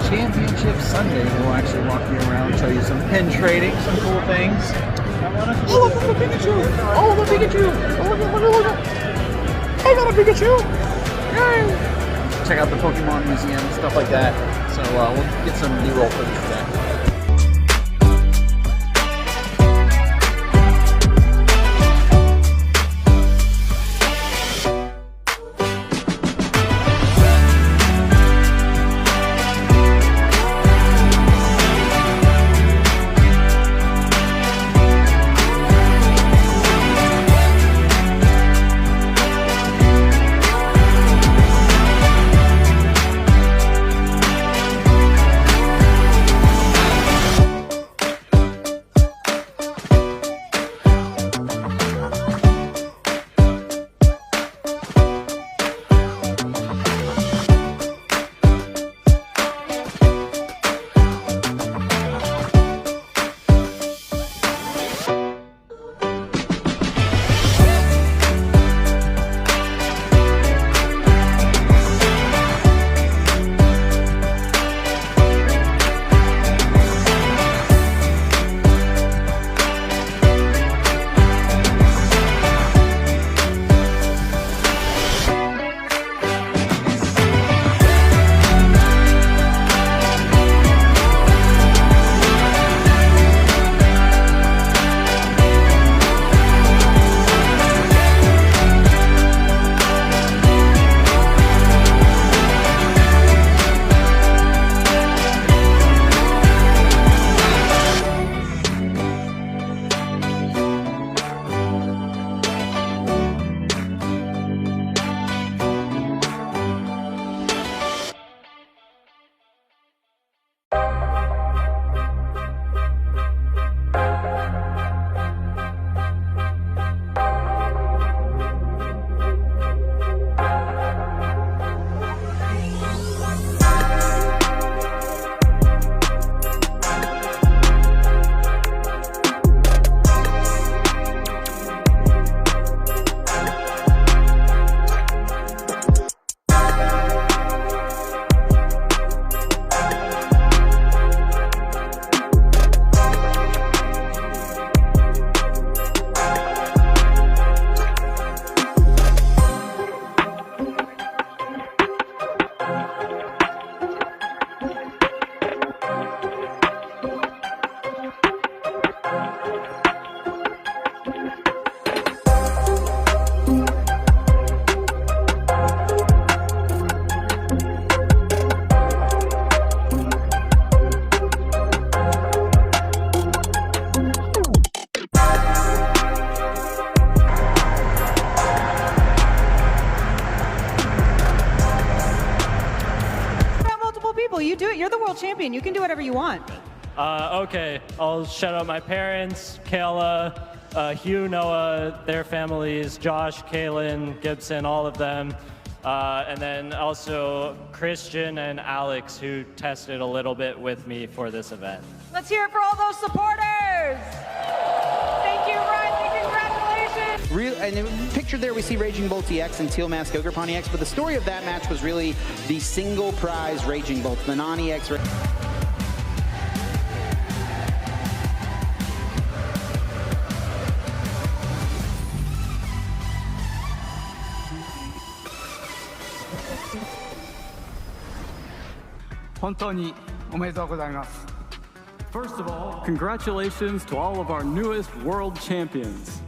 Championship Sunday. We'll actually walk you around, show you some pin trading, some cool things. Oh, look at the Pikachu! Oh, the Pikachu! Oh, look at! I got a Pikachu! Yay! Check out the Pokemon Museum, stuff like that. So we'll get some B-roll footage for that. You do it. You're the world champion. You can do whatever you want. Okay, I'll shout out my parents, Kayla, Hugh, Noah, their families, Josh, Kaylin, Gibson, all of them. And then also Christian and Alex, who tested a little bit with me for this event. Let's hear it for all those supporters. Thank you, Riley. Congratulations. And pictured there, we see Raging Bolt EX and Teal Mask Ogre Pony X, but the story of that match was really the single prize Raging Bolt, the non-EX. First of all, congratulations to all of our newest world champions.